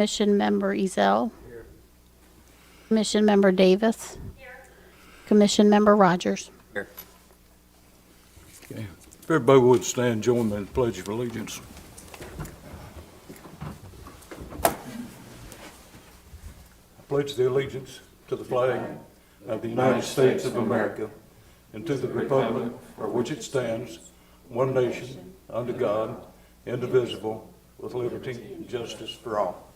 Commission Member Ezell. Here. Commission Member Davis. Here. Commission Member Rogers. Here. Okay. If everybody would stand, join me in the Pledge of Allegiance. I pledge the allegiance to the flag of the United States of America and to the republic for which it stands, one nation, under God, indivisible, with liberty and justice for all.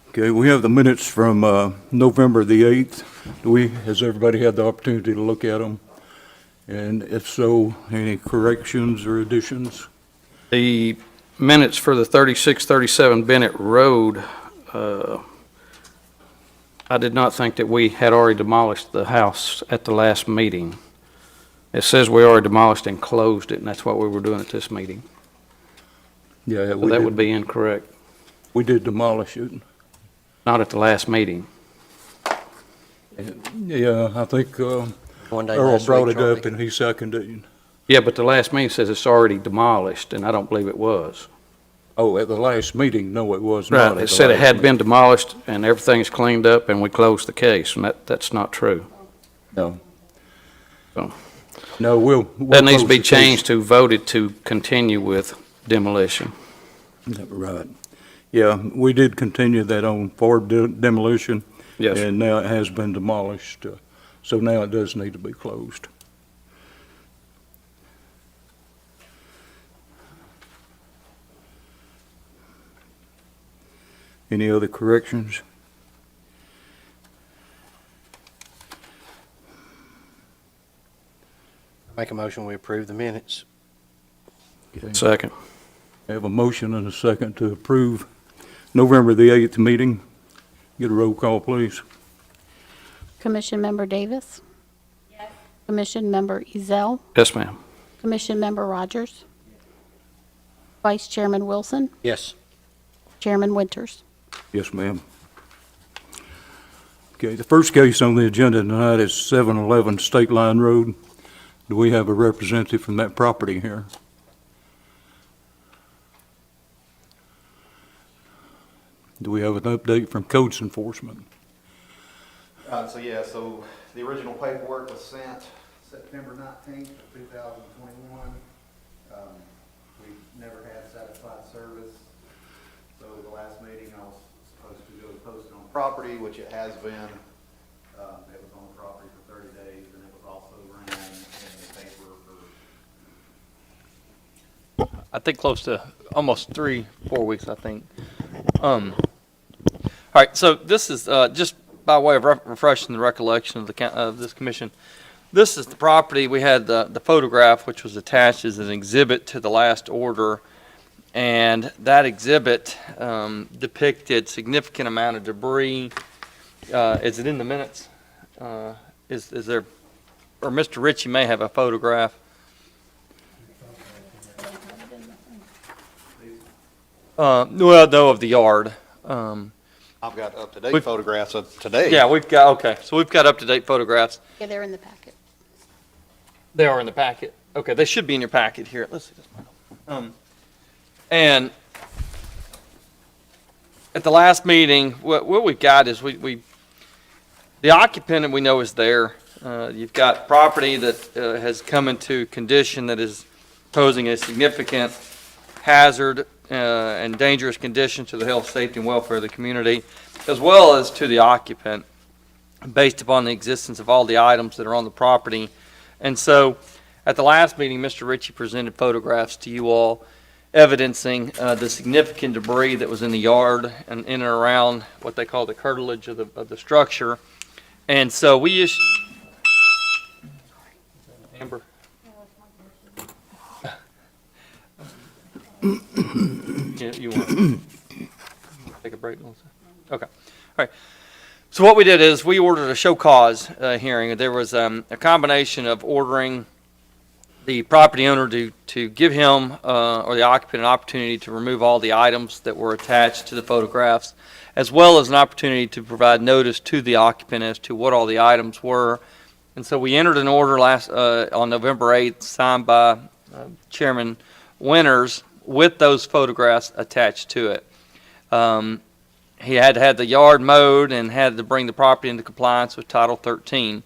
Okay, we have the minutes from November the 8th. Has everybody had the opportunity to look at them? And if so, any corrections or additions? The minutes for the 3637 Bennett Road, I did not think that we had already demolished the house at the last meeting. It says we already demolished and closed it, and that's what we were doing at this meeting. Yeah, So that would be incorrect. We did demolish it. Not at the last meeting. Yeah, I think One day Earl last brought week, it up Charlie. and he seconded it. Yeah, but the last meeting says it's already demolished, and I don't believe it was. Oh, at the last meeting, no, it was not. Right, it said it had been demolished and everything's cleaned up and we closed the case, and that's not true. No. So, No, we'll that needs to close be the case. changed to voted to continue with demolition. Right. Yeah, we did continue that on for demolition. Yes. And now it has been demolished, so now it does need to be closed. Any other corrections? Make a motion, we approve the minutes. Okay. Second. I have a motion and a second to approve November the 8th meeting. Get a roll call, please. Commission Member Davis. Yes. Commission Member Ezell. Yes, ma'am. Commission Member Rogers. Vice Chairman Wilson. Yes. Chairman Winters. Yes, ma'am. Okay, the first case on the agenda tonight is 711 State Line Road. Do we have a representative from that property here? Do we have an update from Codes Enforcement? So the original paperwork was sent September 19th of 2021. We've never had satisfied service. So the last meeting, I was supposed to go post it on property, which it has been. It was on the property for 30 days, and it was also ran in the paper for I think close to almost 3-4 weeks, I think. All right, so this is just by way of refreshing the recollection of this commission. This is the property. We had the photograph, which was attached as an exhibit to the last order, and that exhibit depicted significant amount of debris. Is it in the minutes? Is there, or Mr. Ritchie may have a photograph. Well, no, of the yard. I've got up-to-date photographs of today. Yeah, we've got up-to-date photographs. Yeah, they're in the packet. They are in the packet. Okay, they should be in your packet here. Let's see this. And at the last meeting, what we've got is the occupant we know is there. You've got property that has come into condition that is posing a significant hazard and dangerous condition to the health, safety, and welfare of the community, as well as to the occupant, based upon the existence of all the items that are on the property. And so, at the last meeting, Mr. Ritchie presented photographs to you all evidencing the significant debris that was in the yard and in and around what they call the curtilage of the structure. And so we issued... Amber? You want to take a break, Melissa? Okay. All right. So what we did is we ordered a show cause hearing. There was a combination of ordering the property owner to give him or the occupant an opportunity to remove all the items that were attached to the photographs, as well as an opportunity to provide notice to the occupant as to what all the items were. And so we entered an order on November 8th, signed by Chairman Winters with those photographs attached to it. He had to have the yard mowed and had to bring the property into compliance with Title 13.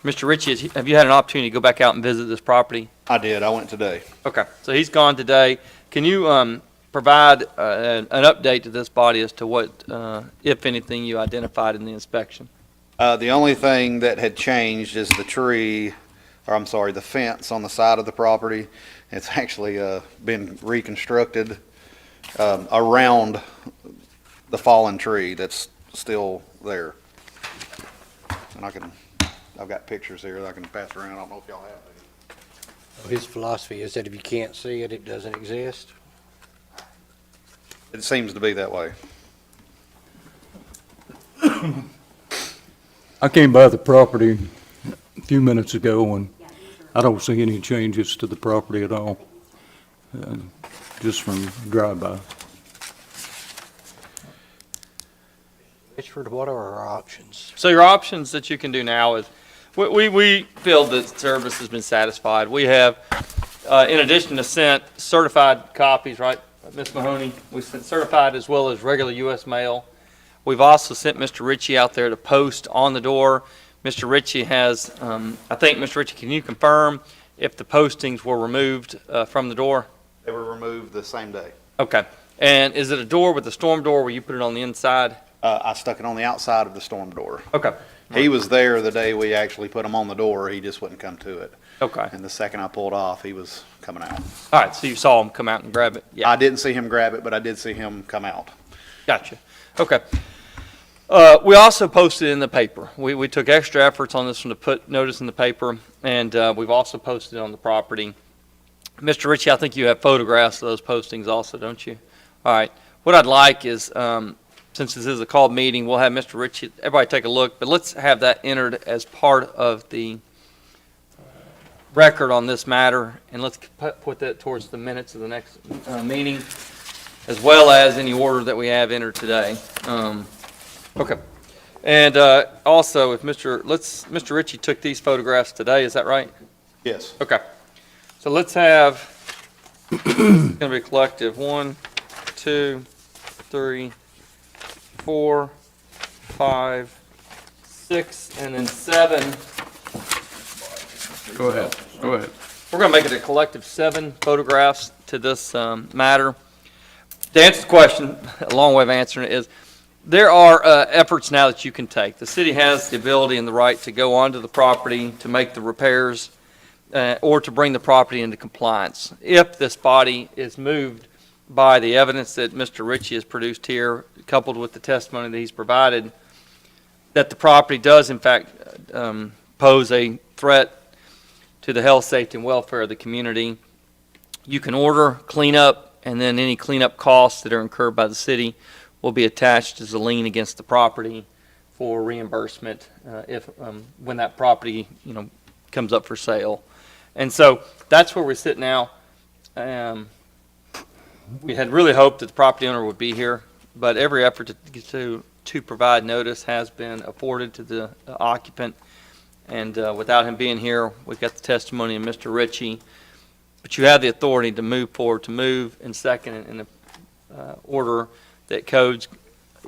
Mr. Ritchie, have you had an opportunity to go back out and visit this property? I did, I went today. Okay, so he's gone today. Can you provide an update to this body as to what, if anything, you identified in the inspection? The only thing that had changed is the tree, or I'm sorry, the fence on the side of the property. It's actually been reconstructed around the fallen tree that's still there. And I've got pictures here that I can pass around. I don't know if y'all have these. His philosophy is that if you can't see it, it doesn't exist. It seems to be that way. I came by the property a few minutes ago, and I don't see any changes to the property at all, just from drive-by. Richard, what are our options? So your options that you can do now is, we feel that service has been satisfied. We have, in addition to sent certified copies, right, Ms. Mahoney? We sent certified as well as regular U.S. mail. We've also sent Mr. Ritchie out there to post on the door. Mr. Ritchie has, I think, Mr. Ritchie, can you confirm if the postings were removed from the door? They were removed the same day. Okay. And is it a door with a storm door where you put it on the inside? I stuck it on the outside of the storm door. Okay. He was there the day we actually put him on the door. He just wouldn't come to it. Okay. And the second I pulled off, he was coming out. All right, so you saw him come out and grab it? Yeah. I didn't see him grab it, but I did see him come out. Gotcha. Okay. We also posted in the paper. We took extra efforts on this one to put notice in the paper, and we've also posted on the property. Mr. Ritchie, I think you have photographs of those postings also, don't you? All right. What I'd like is, since this is a called meeting, we'll have Mr. Ritchie, everybody take a look, but let's have that entered as part of the record on this matter, and let's put that towards the minutes of the next meeting, as well as any order that we have entered today. Okay. And also, if Mr. Ritchie took these photographs today, is that right? Yes. Okay. So let's have, it's going to be collective, 1, 2, 3, 4, 5, 6, and then 7. Go ahead. Go ahead. We're going to make it a collective 7 photographs to this matter. To answer the question, a long way of answering it is, there are efforts now that you can take. The city has the ability and the right to go onto the property to make the repairs or to bring the property into compliance. If this body is moved by the evidence that Mr. Ritchie has produced here, coupled with the testimony that he's provided, that the property does in fact pose a threat to the health, safety, and welfare of the community, you can order cleanup, and then any cleanup costs that are incurred by the city will be attached as a lien against the property for reimbursement when that property comes up for sale. And so that's where we sit now. We had really hoped that the property owner would be here, but every effort to provide notice has been afforded to the occupant. And without him being here, we've got the testimony of Mr. Ritchie. But you have the authority to move forward, to move in second in the order that codes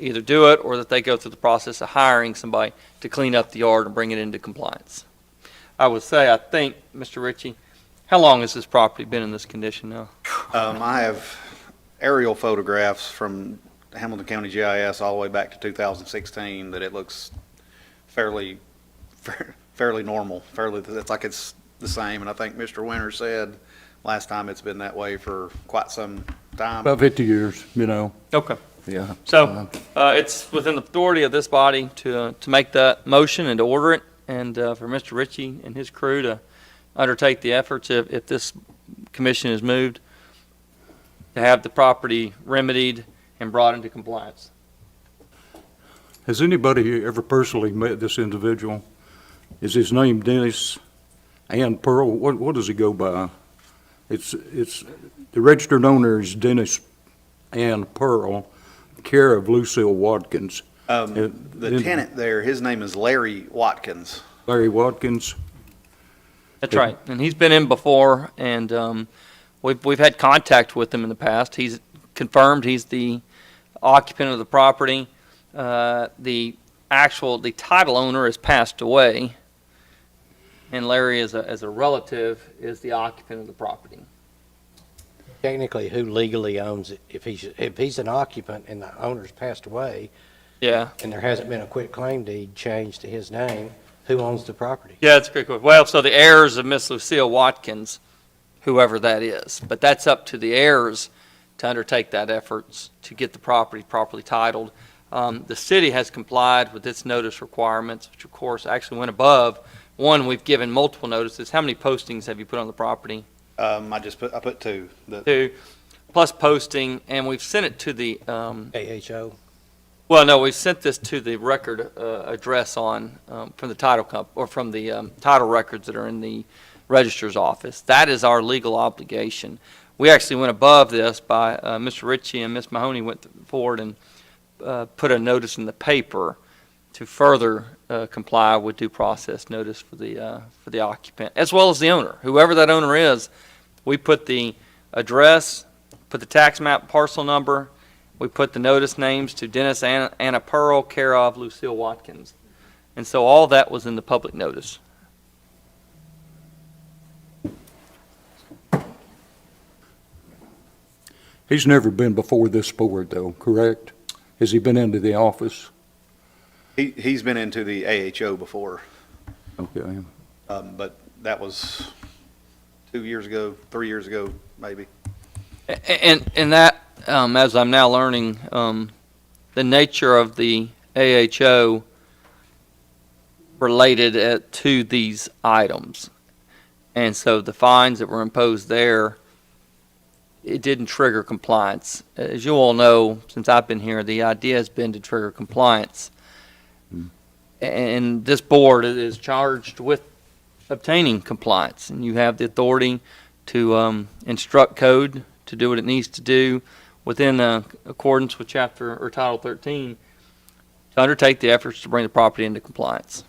either do it or that they go through the process of hiring somebody to clean up the yard and bring it into compliance. I would say, I think, Mr. Ritchie, how long has this property been in this condition now? I have aerial photographs from Hamilton County GIS all the way back to 2016 that it looks fairly normal. It's like it's the same. And I think Mr. Winter said last time it's been that way for quite some time. About 50 years, Okay. yeah. So it's within the authority of this body to make that motion and to order it, and for Mr. Ritchie and his crew to undertake the efforts if this commission is moved to have the property remedied and brought into compliance. Has anybody ever personally met this individual? Is his name Dennis and Pearl? What does he go by? It's the registered owner is Dennis and Pearl, care of Lucille Watkins. The tenant there, his name is Larry Watkins. Larry Watkins. That's right, and he's been in before, and We've had contact with him in the past. He's confirmed he's the occupant of the property. The title owner has passed away, and Larry, as a relative, is the occupant of the property. Technically, who legally owns it? If he's an occupant and the owner's passed away, Yeah. and there hasn't been a quitclaim deed changed to his name, who owns the property? Yeah, that's a great question. Well, so the heirs of Miss Lucille Watkins, whoever that is, but that's up to the heirs to undertake that efforts to get the property properly titled. The city has complied with its notice requirements, which of course actually went above. One, we've given multiple notices. How many postings have you put on the property? I put two. Two, plus posting, and we've sent it to the, AHO? well, no, we sent this to the record address on, from the title or from the title records that are in the registrar's office. That is our legal obligation. We actually went above this by, Mr. Ritchie and Ms. Mahoney went forward and put a notice in the paper to further comply with due process notice for the occupant, as well as the owner. Whoever that owner is, we put the address, put the tax map parcel number, we put the notice names to Dennis Anna Pearl, care of Lucille Watkins. And so all that was in the public notice. He's never been before this board, though, correct? Has he been into the office? He's been into the AHO before, Okay. but that was 2 years ago, 3 years ago, maybe. And that, as I'm now learning, the nature of the AHO related to these items. And so the fines that were imposed there, it didn't trigger compliance. As you all know, since I've been here, the idea has been to trigger compliance. And this board is charged with obtaining compliance, and you have the authority to instruct code to do what it needs to do within accordance with chapter or title 13 to undertake the efforts to bring the property into compliance.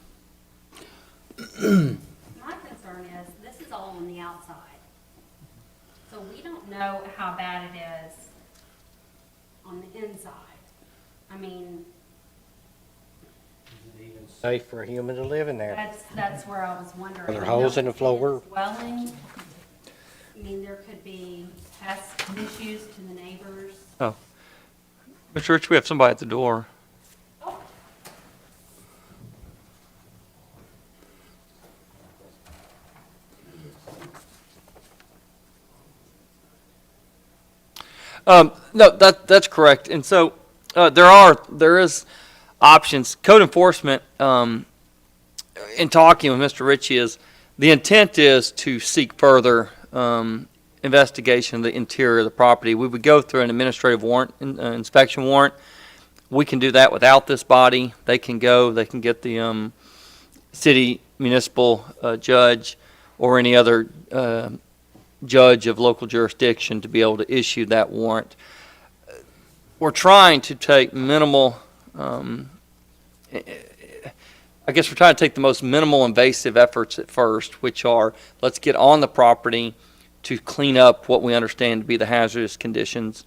My concern is, this is all on the outside. So we don't know how bad it is on the inside. I mean, Safe for a human to live in there. that's where I was wondering. Are there holes in the floor? Dwelling, I mean, there could be pest issues to the neighbors. Mr. Rich, we have somebody at the door. No, that's correct. And so there is options. Code enforcement, in talking with Mr. Ritchie, is the intent is to seek further investigation of the interior of the property. We would go through an administrative warrant, inspection warrant. We can do that without this body. They can get the city municipal judge or any other judge of local jurisdiction to be able to issue that warrant. We're trying to take minimal, I guess we're trying to take the most minimal invasive efforts at first, which are, let's get on the property to clean up what we understand to be the hazardous conditions.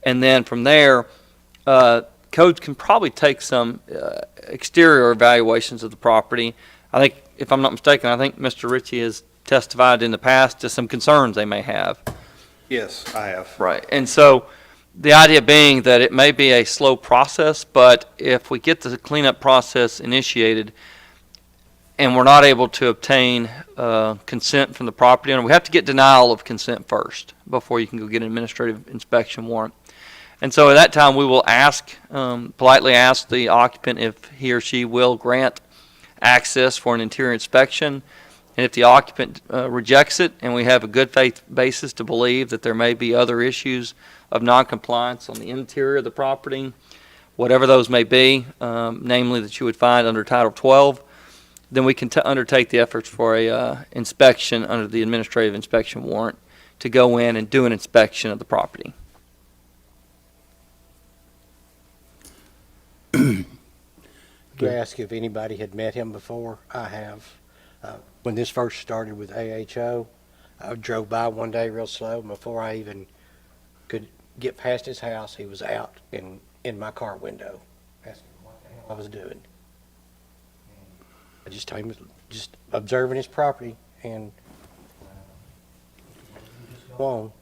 And then from there, codes can probably take some exterior evaluations of the property. I think, if I'm not mistaken, I think Mr. Ritchie has testified in the past to some concerns they may have. Yes, I have. Right. And so the idea being that it may be a slow process, but if we get the cleanup process initiated and we're not able to obtain consent from the property owner, we have to get denial of consent first before you can go get an administrative inspection warrant. And so at that time, we will politely ask the occupant if he or she will grant access for an interior inspection. And if the occupant rejects it, and we have a good faith basis to believe that there may be other issues of noncompliance on the interior of the property, whatever those may be, namely that you would find under Title 12, then we can undertake the efforts for a inspection under the administrative inspection warrant to go in and do an inspection of the property. You ask if anybody had met him before. I have. When this first started with AHO, I drove by one day real slow, and before I even could get past his house, he was out in my car window, asking what the hell I was doing. I just told him, just observing his property, and just go on.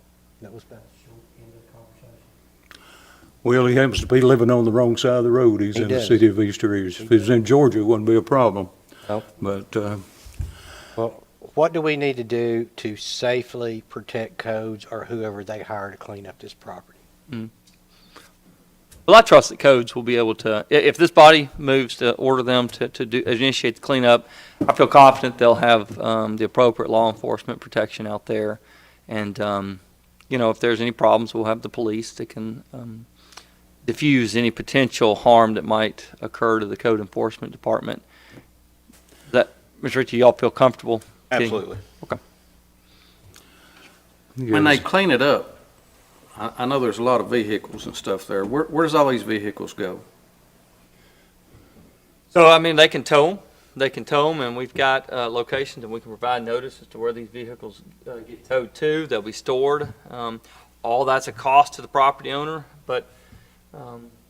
That was about the short end of the conversation. Well, he happens to be living on the wrong side of the road. He's He in the does. city of East Ridge. If he was in Georgia, it wouldn't be a problem. No. But, Well, what do we need to do to safely protect codes or whoever they hire to clean up this property? Well, I trust that codes will be able to, if this body moves to order them to initiate the cleanup, I feel confident they'll have the appropriate law enforcement protection out there. And, if there's any problems, we'll have the police that can diffuse any potential harm that might occur to the code enforcement department. Ms. Ritchie, y'all feel comfortable? Absolutely. Okay. When they clean it up, I know there's a lot of vehicles and stuff there. Where does all these vehicles go? So, I mean, they can tow them. They can tow them, and we've got locations, and we can provide notice as to where these vehicles get towed to. They'll be stored. All that's a cost to the property owner, but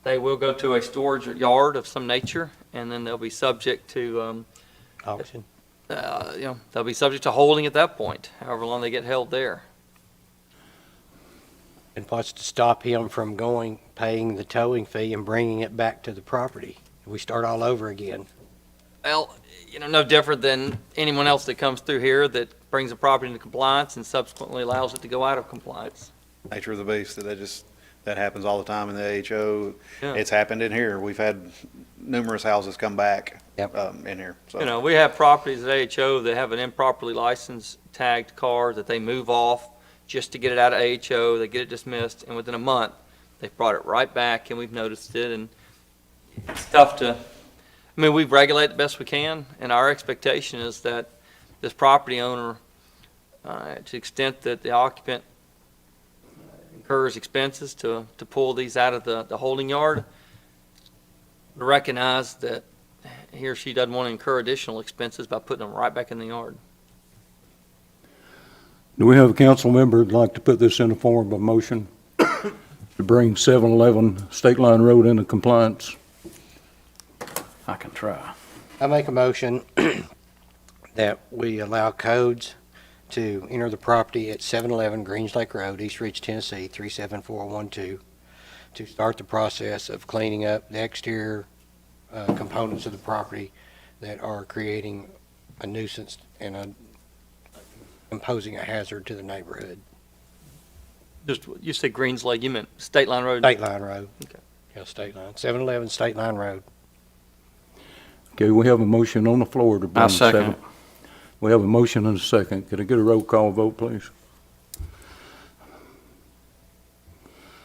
they will go to a storage yard of some nature, and then they'll be subject to, Auction? they'll be subject to holding at that point, however long they get held there. And what's to stop him from paying the towing fee and bringing it back to the property? We start all over again. Well, no different than anyone else that comes through here that brings a property into compliance and subsequently allows it to go out of compliance. Nature of the beast, that happens all the time in the AHO. Yeah. It's happened in here. We've had numerous houses come back Yep. in here. So We have properties at AHO that have an improperly licensed tagged car that they move off just to get it out of AHO. They get it dismissed, and within a month, they've brought it right back, and we've noticed it, and it's tough to, we regulate the best we can, and our expectation is that this property owner, to the extent that the occupant incurs expenses to pull these out of the holding yard, recognize that he or she doesn't want to incur additional expenses by putting them right back in the yard. do we have a council member who'd like to put this in the form of a motion to bring 711 State Line Road into compliance? I can try. I make a motion that we allow codes to enter the property at 711 Greens Lake Road, East Ridge, Tennessee, 37412, to start the process of cleaning up the exterior components of the property that are creating a nuisance and imposing a hazard to the neighborhood. Just, you said Greens Lake, you meant State Line Road? State Line Road. Okay. Yeah, State Line, 711 State Line Road. Okay, we have a motion on the floor to bring I'll second seven. it. We have a motion and a second. Could I get a roll call vote, please?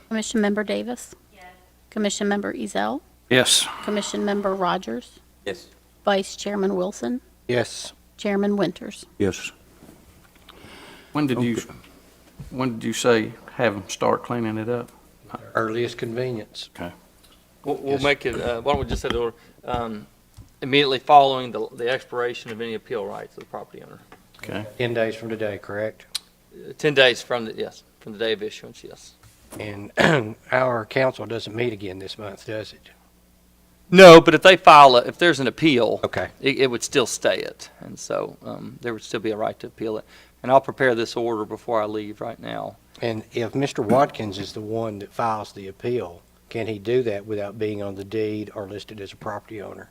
Commission Member Davis? Yes. Commission Member Ezell? Yes. Commission Member Rogers? Yes. Vice Chairman Wilson? Yes. Chairman Winters? Yes. When did you say have them start cleaning it up? Earliest convenience. We'll Yes. make it, why don't we just say the order, immediately following the expiration of any appeal rights of the property owner. Okay. 10 days from today, correct? 10 days from the day of issuance, yes. And our council doesn't meet again this month, does it? No, but if they file, if there's an appeal, Okay. it would still stay it. And so there would still be a right to appeal it. And I'll prepare this order before I leave right now. And if Mr. Watkins is the one that files the appeal, can he do that without being on the deed or listed as a property owner?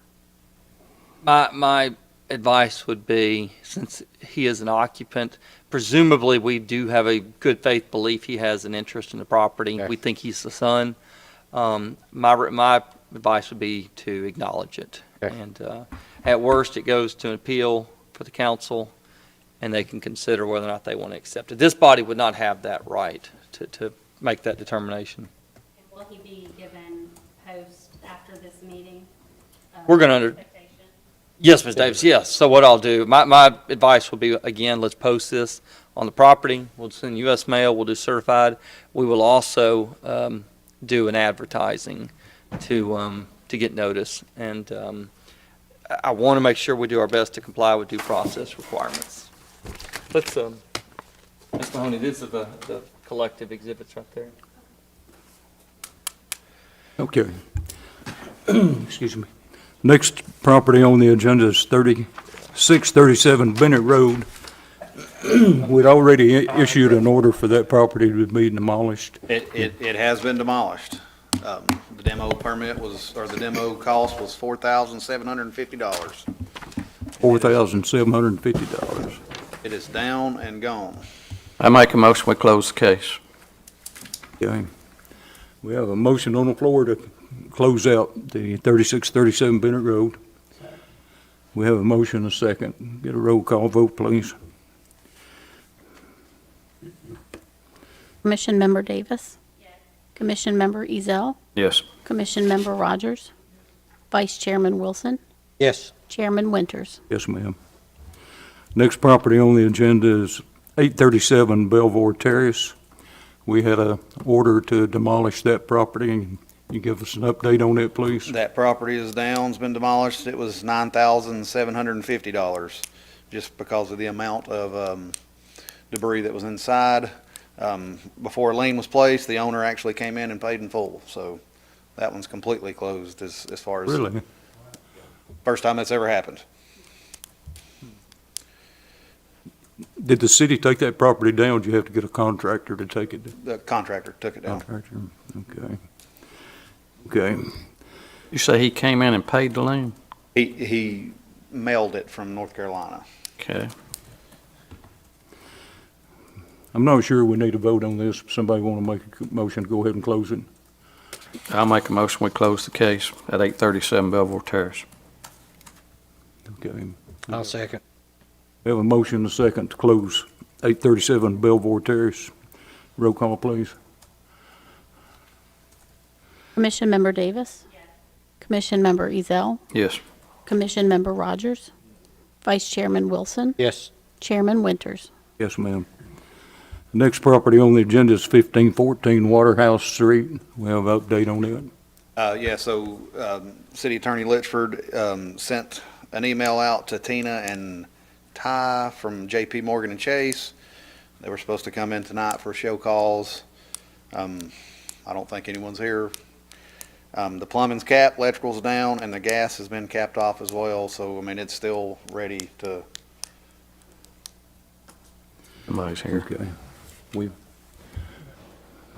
My advice would be, since he is an occupant, presumably we do have a good faith belief he has an interest in the property. Okay. We think he's the son. My advice would be to acknowledge it. Okay. And at worst, it goes to an appeal for the council, and they can consider whether or not they want to accept it. This body would not have that right to make that determination. Will he be given post after this meeting? We're gonna Expectation? Yes, Ms. Davis, yes. So what I'll do, my advice will be, again, let's post this on the property. We'll send U.S. mail, we'll do certified. We will also do an advertising to get notice. And I want to make sure we do our best to comply with due process requirements. Let's Ms. Mahoney, these are the collective exhibits right there. Okay. Excuse me. Next property on the agenda is 3637 Bennett Road. We'd already issued an order for that property to be demolished. It has been demolished. The demo permit was, or the demo cost was $4,750. $4,750. It is down and gone. I make a motion, we close the case. Okay. We have a motion on the floor to close out the 3637 Bennett Road. We have a motion and a second. Get a roll call vote, please. Commission Member Davis? Yes. Commission Member Ezell? Yes. Commission Member Rogers? Vice Chairman Wilson? Yes. Chairman Winters? Yes, ma'am. Next property on the agenda is 837 Belvoir Terrace. We had a order to demolish that property. Can you give us an update on it, please? That property is down, it's been demolished. It was $9,750, just because of the amount of debris that was inside. Before a lien was placed, the owner actually came in and paid in full. So that one's completely closed as far as. Really? First time that's ever happened. Did the city take that property down? Or did you have to get a contractor to take it? The contractor took it down. Contractor, okay. Okay, You say he came in and paid the lien? He mailed it from North Carolina. Okay. I'm not sure we need a vote on this. Somebody want to make a motion to go ahead and close it? I'll make a motion, we close the case at 837 Belvoir Terrace. Okay. I'll second. We have a motion and a second to close 837 Belvoir Terrace. Roll call, please. Commission Member Davis? Yes. Commission Member Ezell? Yes. Commission Member Rogers? Vice Chairman Wilson? Yes. Chairman Winters? Yes, ma'am. The next property on the agenda is 1514 Waterhouse Street. We have an update on it. Yeah, so City Attorney Litchford sent an email out to Tina and Ty from JP Morgan and Chase. They were supposed to come in tonight for show calls. I don't think anyone's here. The plumbing's capped, electrical's down, and the gas has been capped off as well. So, I mean, it's still ready to. Somebody's here. Okay. We,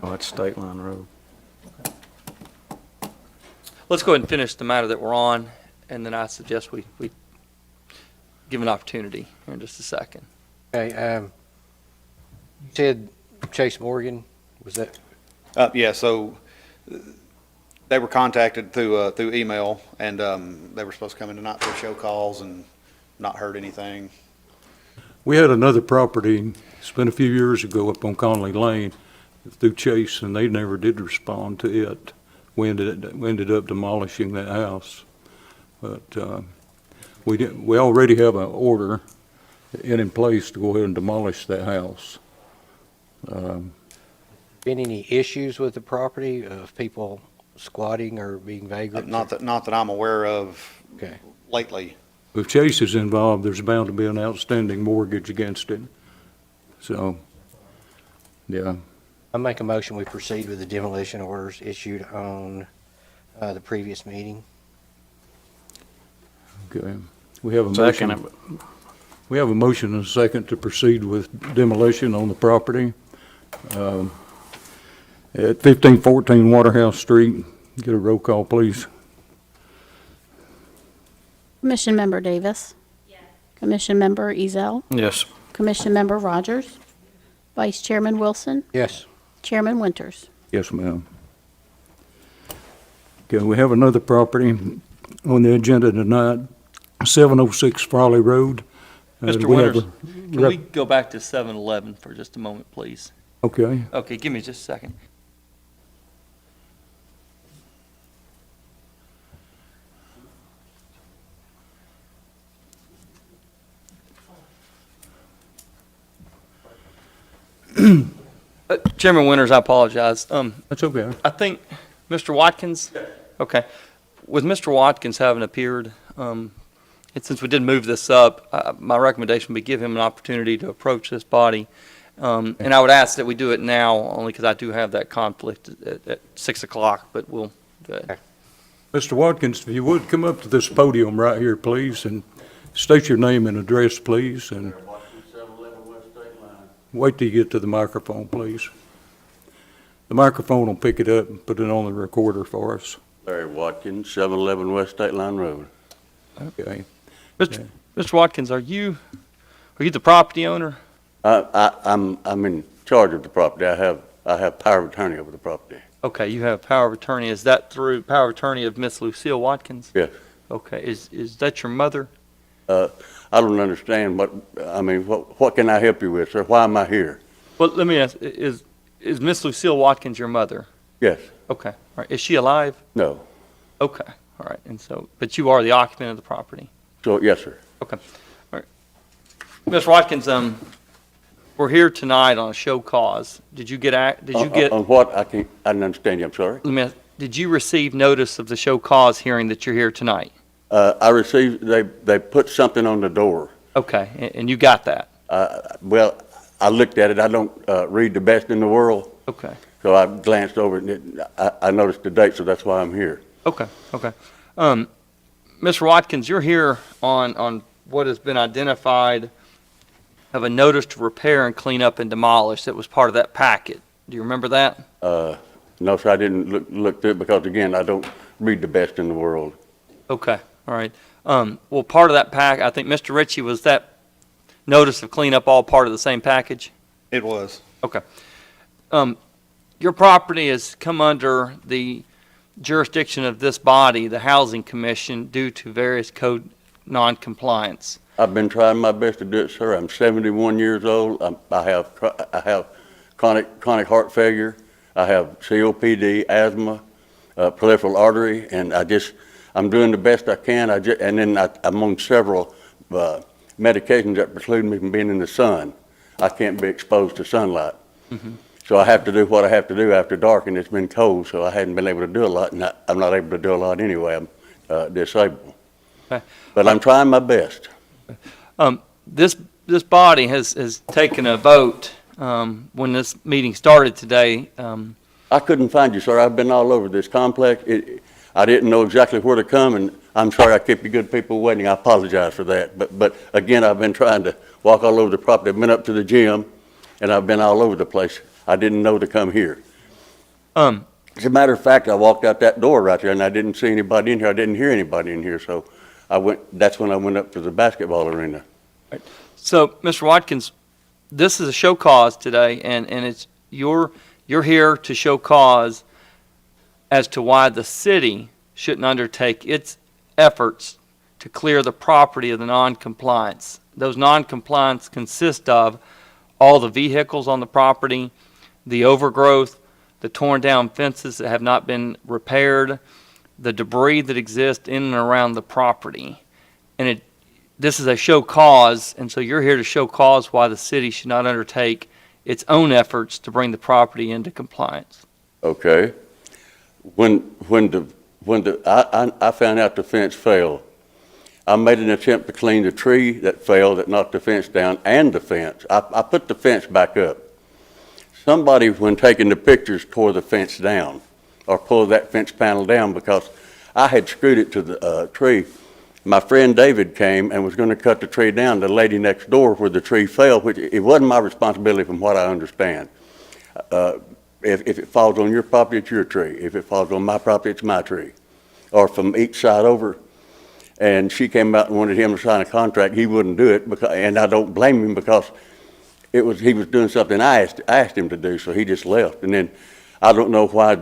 Oh, that's State Line Road. Let's go ahead and finish the matter that we're on, and then I suggest we give an opportunity here in just a second. Okay, you said Chase Morgan, was that? Yeah, so they were contacted through email, and they were supposed to come in tonight for show calls and not heard anything. we had another property, it's been a few years ago up on Conley Lane through Chase, and they never did respond to it. We ended up demolishing that house. But we already have an order in place to go ahead and demolish that house. Been any issues with the property of people squatting or being vagrants? Not that I'm aware of Okay. lately. If Chase is involved, there's bound to be an outstanding mortgage against it. So, yeah. I make a motion, we proceed with the demolition orders issued on the previous meeting. Okay. We have a Second. motion. We have a motion and a second to proceed with demolition on the property. At 1514 Waterhouse Street. Get a roll call, please. Commission Member Davis? Yes. Commission Member Ezell? Yes. Commission Member Rogers? Vice Chairman Wilson? Yes. Chairman Winters? Yes, ma'am. Okay, we have another property on the agenda tonight, 706 Frawley Road. Mr. we have Winters, a can we go back to 7-Eleven for just a moment, please? Okay. Okay, give me just a second. Chairman Winters, I apologize. That's okay. I think Mr. Watkins, okay, with Mr. Watkins having appeared, and since we did move this up, my recommendation would be give him an opportunity to approach this body And I would ask that we do it now, only because I do have that conflict at 6 o'clock, but we'll, go ahead. Mr. Watkins, if you would, come up to this podium right here, please, and state your name and address, please, and wait till you get to the microphone, please. The microphone will pick it up and put it on the recorder for us. Larry Watkins, 711 West State Line Road. Okay. Mr. Watkins, are you the property owner? I'm in charge of the property. I have power of attorney over the property. Okay, you have power of attorney. Is that through power of attorney of Miss Lucille Watkins? Yes. Okay, is that your mother? I don't understand what can I help you with, sir? Why am I here? Well, let me ask, is Miss Lucille Watkins your mother? Yes. Okay, all right. Is she alive? No. Okay, all right. And so, but you are the occupant of the property? So, yes, sir. Okay, all right. Ms. Watkins, we're here tonight on a show cause. Did you get, On what? I didn't understand you. I'm sorry. let me ask, did you receive notice of the show cause hearing that you're here tonight? I received, they put something on the door. Okay, and you got that? Well, I looked at it. I don't read the best in the world, Okay, so I glanced over it, and I noticed the date, so that's why I'm here. okay. Mr. Watkins, you're here on what has been identified of a notice to repair and clean up and demolish that was part of that packet. Do you remember that? No, sir, I didn't look through it because, again, I don't read the best in the world. Okay, all right. Well, part of that pack, I think, Mr. Ritchie, was that notice of cleanup all part of the same package? It was. Okay. Your property has come under the jurisdiction of this body, the Housing Commission, due to various code non-compliance. I've been trying my best to do it, sir. I'm 71 years old. I have chronic heart failure. I have COPD, asthma, peripheral artery, and I'm doing the best I can. I'm on several medications that preclude me from being in the sun. I can't be exposed to sunlight. Mm-hmm. So I have to do what I have to do after dark, and it's been cold, so I hadn't been able to do a lot, and I'm not able to do a lot anyway. I'm disabled. Okay. But I'm trying my best. This body has taken a vote when this meeting started today. I couldn't find you, sir. I've been all over this complex. I didn't know exactly where to come, and I'm sorry I kept you good people waiting. I apologize for that. But again, I've been trying to walk all over the property. I've been up to the gym, and I've been all over the place. I didn't know to come here. As a matter of fact, I walked out that door right there, and I didn't see anybody in here. I didn't hear anybody in here, so that's when I went up to the basketball arena. So, Mr. Watkins, this is a show cause today, and it's you're here to show cause as to why the city shouldn't undertake its efforts to clear the property of the non-compliance. Those non-compliance consist of all the vehicles on the property, the overgrowth, the torn down fences that have not been repaired, the debris that exists in and around the property. And this is a show cause, and so you're here to show cause why the city should not undertake its own efforts to bring the property into compliance. Okay. When I found out the fence fell, I made an attempt to clean the tree that fell that knocked the fence down and the fence. I put the fence back up. Somebody, when taking the pictures, tore the fence down or pulled that fence panel down because I had screwed it to the tree. My friend David came and was going to cut the tree down. The lady next door where the tree fell, which it wasn't my responsibility from what I understand. If it falls on your property, it's your tree. If it falls on my property, it's my tree. Or from each side over. And she came out and wanted him to sign a contract. He wouldn't do it, and I don't blame him because he was doing something I asked him to do, so he just left. And then I don't know why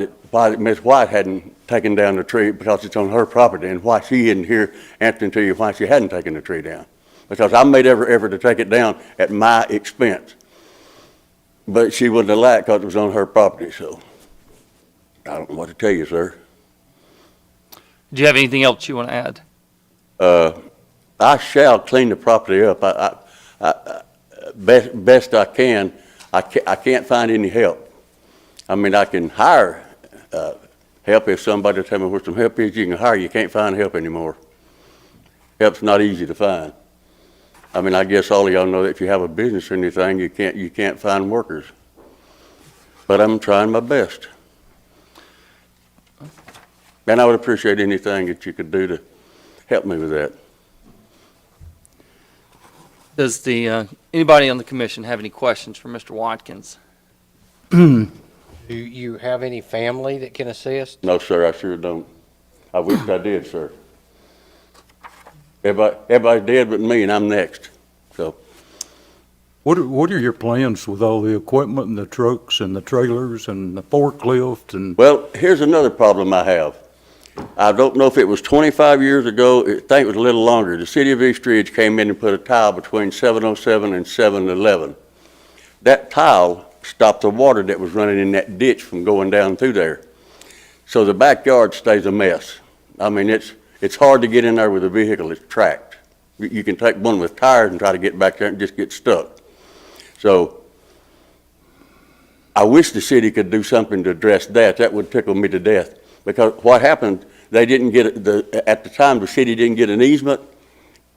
Miss White hadn't taken down the tree because it's on her property, and why she isn't here answering to you why she hadn't taken the tree down. Because I made every effort to take it down at my expense. But she wouldn't allow it because it was on her property, so I don't know what to tell you, sir. Do you have anything else you want to add? I shall clean the property up. Best I can. I can't find any help. I mean, I can hire help if somebody will tell me where some help is. You can hire. You can't find help anymore. Help's not easy to find. I mean, I guess all of y'all know that if you have a business or anything, you can't find workers. But I'm trying my best. And I would appreciate anything that you could do to help me with that. Does anybody on the commission have any questions for Mr. Watkins? Do you have any family that can assist? No, sir, I sure don't. I wish I did, sir. Everybody's dead but me, and I'm next, so. What are your plans with all the equipment and the trucks and the trailers and the forklift and? Well, here's another problem I have. I don't know if it was 25 years ago, I think it was a little longer. The city of East Ridge came in and put a tile between 707 and 711. That tile stopped the water that was running in that ditch from going down through there. So the backyard stays a mess. I mean, it's hard to get in there with a vehicle that's tracked. You can take one with tires and try to get back there and just get stuck. So I wish the city could do something to address that. That would tickle me to death. Because what happened, they didn't get, at the time, the city didn't get an easement,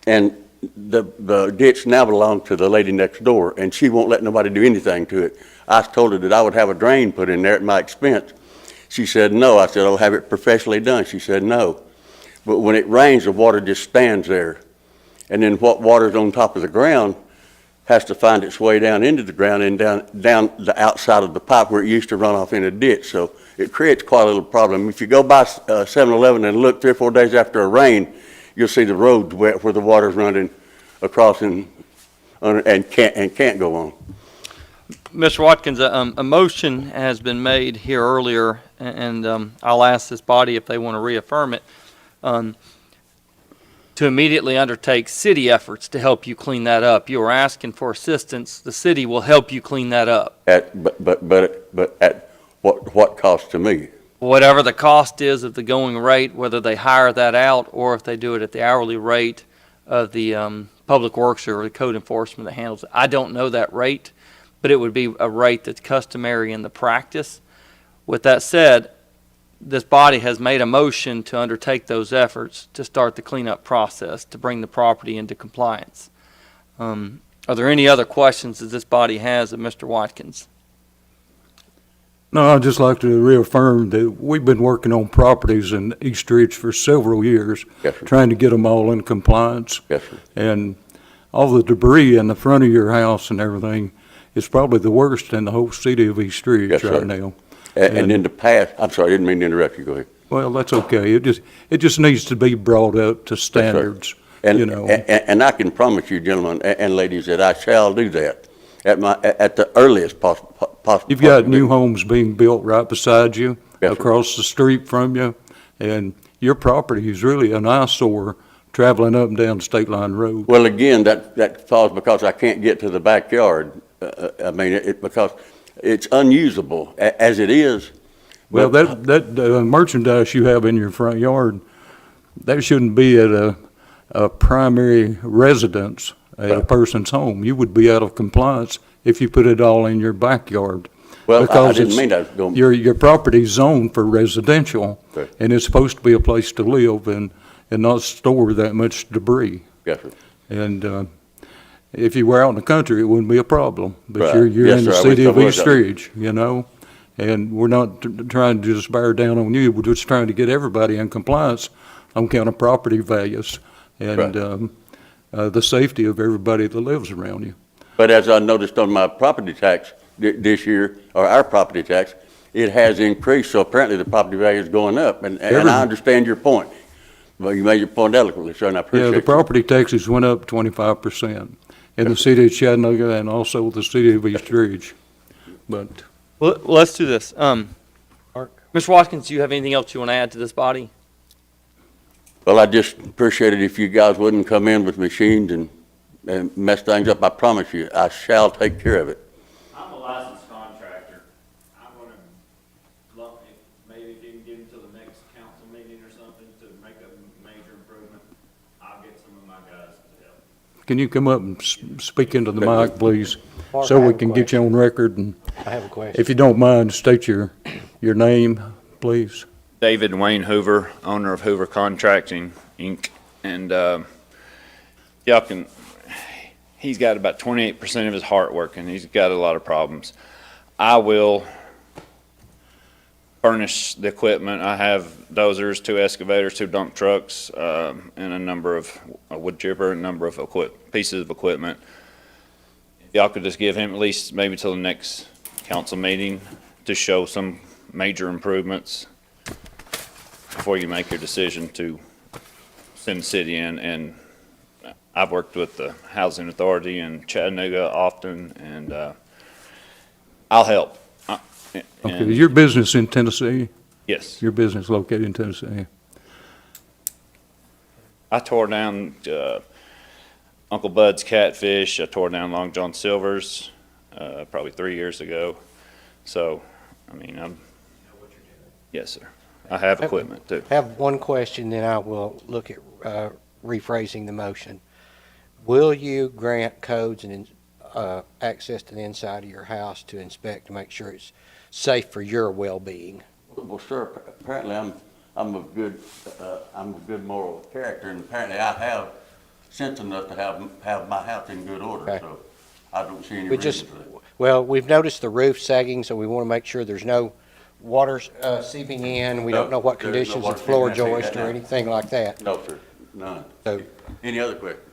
and the ditch now belongs to the lady next door, and she won't let nobody do anything to it. I told her that I would have a drain put in there at my expense. She said no. I said, I'll have it professionally done. She said no. But when it rains, the water just stands there. And then what water's on top of the ground has to find its way down into the ground and down the outside of the pipe where it used to run off in a ditch. So it creates quite a little problem. If you go by 7-Eleven and look 3 or 4 days after a rain, you'll see the road where the water's running across and can't go on. Mr. Watkins, a motion has been made here earlier, and I'll ask this body if they want to reaffirm it, to immediately undertake city efforts to help you clean that up. You are asking for assistance. The city will help you clean that up. But at what cost to me? Whatever the cost is of the going rate, whether they hire that out or if they do it at the hourly rate of the public works or the code enforcement that handles it. I don't know that rate, but it would be a rate that's customary in the practice. With that said, this body has made a motion to undertake those efforts to start the cleanup process, to bring the property into compliance. Are there any other questions that this body has of Mr. Watkins? No, I'd just like to reaffirm that we've been working on properties in East Ridge for several years, Yes, sir. trying to get them all in compliance. Yes, sir. And all the debris in the front of your house and everything is probably the worst in the whole city of East Ridge Yes, sir. right now. And in the past, I'm sorry, I didn't mean to interrupt you. Go ahead. Well, that's okay. It just needs to be brought up to standards, And, you know. and I can promise you, gentlemen and ladies, that I shall do that at the earliest possible. You've got new homes being built right beside you, Yes, sir. across the street from you, and your property is really an eyesore traveling up and down State Line Road. Well, again, that falls because I can't get to the backyard. I mean, because it's unusable as it is. Well, But- that merchandise you have in your front yard, that shouldn't be at a primary residence at a Right. person's home. You would be out of compliance if you put it all in your backyard. Well, I Because didn't it's- mean that. Go- Your property's zoned for residential, Okay. and it's supposed to be a place to live and not store that much debris. Yes, sir. And if you were out in the country, it wouldn't be a problem. But Right. you're Yes, in the sir, I wish city I of was East out. Ridge, you know? And we're not trying to just bear down on you, we're just trying to get everybody in compliance on account of property values and the safety of everybody that lives around you. But as I noticed on my property tax this year, or our property tax, it has increased, so apparently the property value is going up. And I understand your point. Well, you made your point eloquently, sir, and I appreciate Yeah, it. the property taxes went up 25% in the city of Chattanooga and also the city of East Ridge. But Well, let's do this. Mr. Watkins, do you have anything else you want to add to this body? Well, I just appreciate it if you guys wouldn't come in with machines and mess things up. I promise you, I shall take care of it. I'm a licensed contractor. I'm gonna, maybe if you can get into the next council meeting or something to make a major improvement, I'll get some of my guys to help. can you come up and speak into the mic, please? Mark, So I we have a can get you on record, and I have a question. if you don't mind, state your name, please. David Wayne Hoover, owner of Hoover Contracting, Inc. And, y'all can, he's got about 28% of his heart working. He's got a lot of problems. I will furnish the equipment. I have dozers, 2 excavators, 2 dump trucks, and a number of a wood chipper, a number of pieces of equipment. Y'all could just give him at least maybe till the next council meeting to show some major improvements before you make your decision to send the city in. And I've worked with the Housing Authority in Chattanooga often, and I'll help. Okay, And- is your business in Tennessee? Yes. Your business located in Tennessee? I tore down Uncle Bud's Catfish. I tore down Long John Silver's probably 3 years ago. So, I mean, yes, sir. I have equipment too. I have one question, then I will look at rephrasing the motion. Will you grant codes and access to the inside of your house to inspect to make sure it's safe for your well-being? Well, sir, apparently I'm a good moral character, and apparently I have sense enough to have my house in good order, Okay. so I don't see any We reason just, for that. well, we've noticed the roof sagging, so we want to make sure there's no water seeping in. We don't know what There's no conditions water of floor seeping. I see that joist or now. anything like that. No, sir, none. So Any other questions?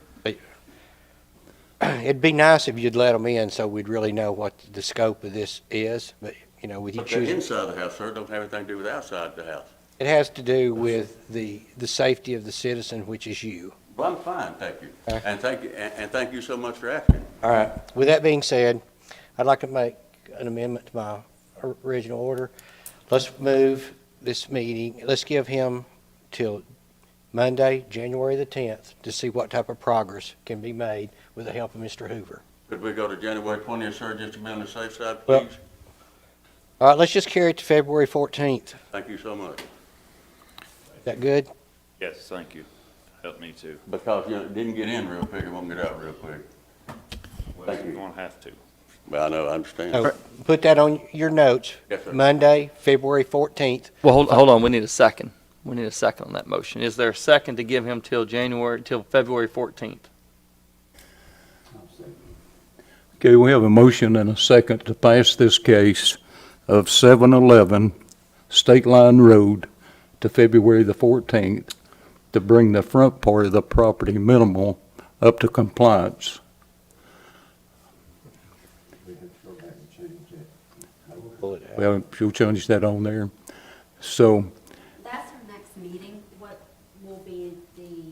it'd be nice if you'd let them in so we'd really know what the scope of this is, but, with you But the choosing. inside of the house, sir, don't have anything to do with outside the house. It has to do with the safety of the citizen, which is you. Well, I'm fine, thank you. Okay. And thank you so much for asking. All right. With that being said, I'd like to make an amendment to my original order. Let's move this meeting, let's give him till Monday, January the 10th, to see what type of progress can be made with the help of Mr. Hoover. Could we go to January 20th, sir, just to be on the safe side, Well- please? All right, let's just carry it to February 14th. Thank you so much. Is that good? Yes, thank you. Help me too. Because, it didn't get in real quick, it won't get out real quick. Thank you. You're gonna have to. Well, I know, I understand. So put that on your notes. Yes, sir. Monday, February 14th. Well, hold on, we need a second. We need a second on that motion. Is there a second to give him till February 14th? Okay, we have a motion and a second to pass this case of 711 State Line Road to February the 14th to bring the front part of the property minimal up to compliance. Well, she'll change that on there. So, That's our next meeting. What will be the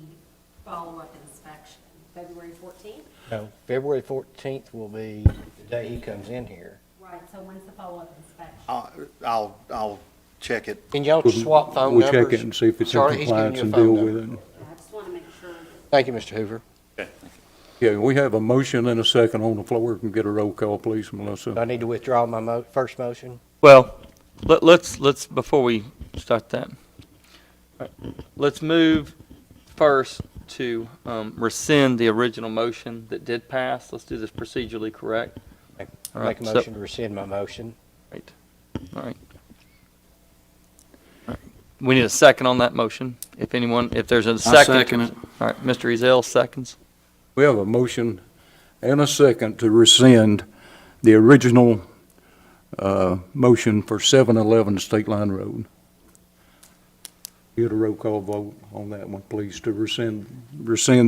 follow-up inspection? February 14th? No, February 14th will be the day he comes in here. Right, so when's the follow-up inspection? I'll check it. Can y'all swap phone we'll numbers? check it and see if it's in Charlie, he's giving compliance you a and phone deal number. with it. I just want to make sure. Thank you, Mr. Hoover. Yeah, we have a motion and a second on the floor. Can we get a roll call, please, Do Melissa? I need to withdraw my first motion? Well, let's, before we start that, let's move first to rescind the original motion that did pass. Let's do this procedurally correct. All right, Make a so- motion to rescind my motion. Right, all right. All right. We need a second on that motion. If there's a second. second it. All right, Mr. Ezell seconds. We have a motion and a second to rescind the original motion for 711 State Line Road. Get a roll call vote on that one, please, to rescind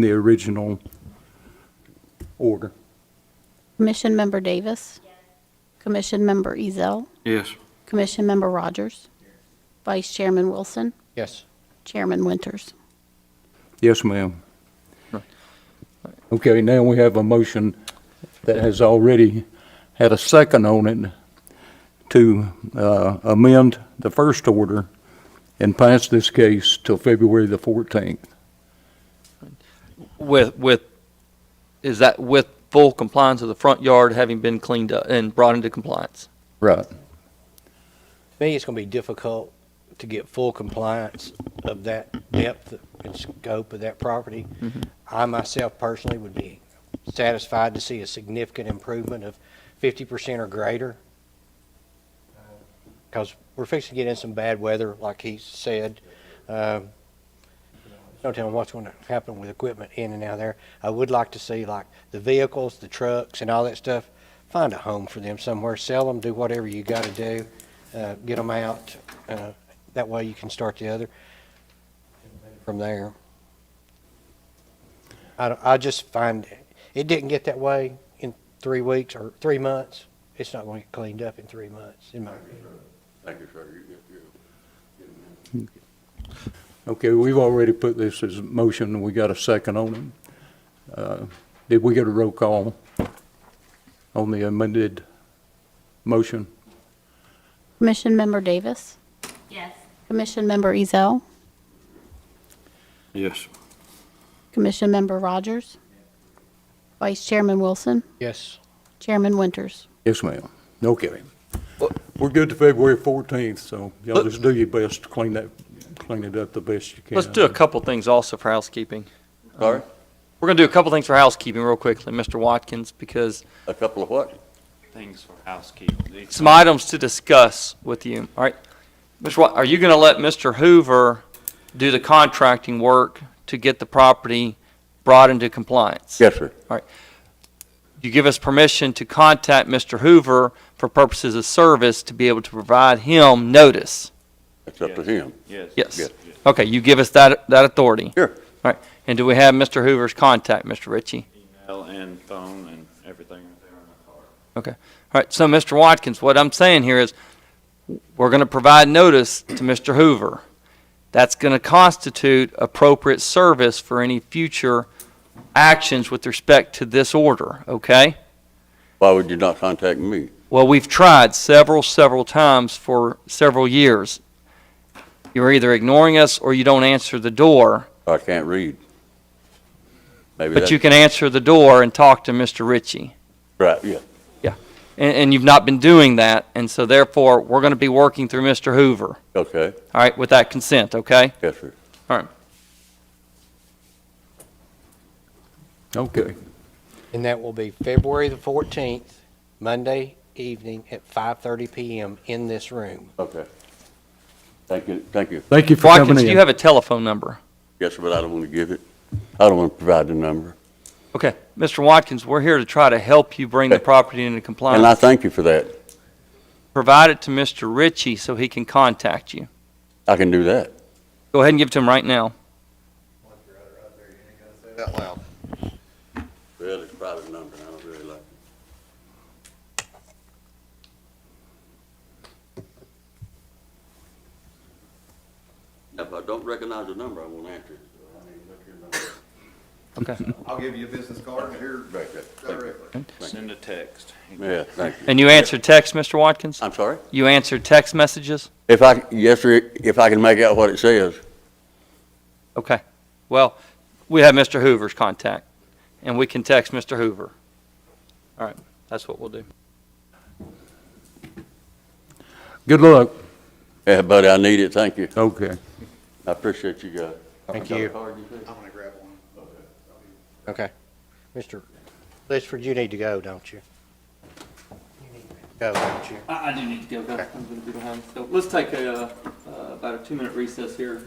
the original order. Commission Member Davis. Commission Member Ezell. Yes. Commission Member Rogers. Vice Chairman Wilson. Yes. Chairman Winters. Yes, ma'am. Right. Okay, now we have a motion that has already had a second on it to amend the first order and pass this case till February the 14th. Is that with full compliance of the front yard having been cleaned up and brought into compliance? Right. To me, it's going to be difficult to get full compliance of that depth and scope of that property. I myself personally would be satisfied to see a significant improvement of 50% or greater. Because we're fixing to get in some bad weather, like he said. no telling what's going to happen with equipment in and out of there. I would like to see, like, the vehicles, the trucks, and all that stuff, find a home for them somewhere, sell them, do whatever you got to do, get them out. That way you can start the other from there. I just find it didn't get that way in 3 weeks or 3 months. It's not going to get cleaned up in 3 months, in my opinion. Thank you, sir. Okay, we've already put this as a motion, and we got a second on it. Did we get a roll call on the amended motion? Commission Member Davis, Yes. Commission Member Ezell, Yes. Commission Member Rogers, Vice Chairman Wilson, Yes. Chairman Winters. Yes, ma'am. Okay. We're good to February 14th, so y'all just do your best to clean it up the best you can. Let's do a couple things also for housekeeping. Sorry? We're going to do a couple things for housekeeping real quickly, Mr. Watkins, because A couple of what? Things for housekeeping. some items to discuss with you, all right? Mr. Are you going to let Mr. Hoover do the contracting work to get the property brought into compliance? Yes, sir. You give us permission to contact Mr. Hoover for purposes of service to be able to provide him notice? It's up to him. Yes. Yes. Yes. Okay, you give us that authority? Sure. All right, and do we have Mr. Hoover's contact, Mr. Ritchie? Email and phone and everything right there on my card. Okay. All right, so Mr. Watkins, what I'm saying here is we're going to provide notice to Mr. Hoover. That's going to constitute appropriate service for any future actions with respect to this order, okay? Why would you not contact me? Well, we've tried several times for several years. You're either ignoring us or you don't answer the door, I can't read. Maybe but that's you can answer the door and talk to Mr. Ritchie. right, yeah. And you've not been doing that, and so therefore, we're going to be working through Mr. Hoover, Okay, all right, with that consent, okay? yes, sir. All right. Okay. And that will be February the 14th, Monday evening at 5:30 PM in this room. Okay. Thank you, thank you. Thank you for Watkins, coming do in. you have a telephone number? Yes, sir, but I don't want to give it. I don't want to provide the number. Okay, Mr. Watkins, we're here to try to help you bring the Okay. property into And I compliance. thank you for that. Provide it to Mr. Ritchie so he can contact you. I can do that. Go ahead and give it to him right now. Like your other right there, you ain't gotta say it out loud. Well, it's a private number, and I don't really like it. If I don't recognize the number, I won't answer it. So I need to look your number. Okay. I'll give you a business card here Right there. Thank you. directly. Send a text. Yeah, thank you. And you answered text, Mr. Watkins? I'm sorry? You answered text messages? Yes, sir, if I can make out what it says. Okay. Well, we have Mr. Hoover's contact, and we can text Mr. Hoover. All right, that's what we'll do. Good luck. Yeah, buddy, I need it, thank you. Okay. I appreciate you guys. Thank Got a you. card, said? I'm gonna grab one. Okay. Mr. Litchford, you need to go, don't you? You need to go, don't you? I do need to go. I'm going to be behind. So let's take about a 2-minute recess here.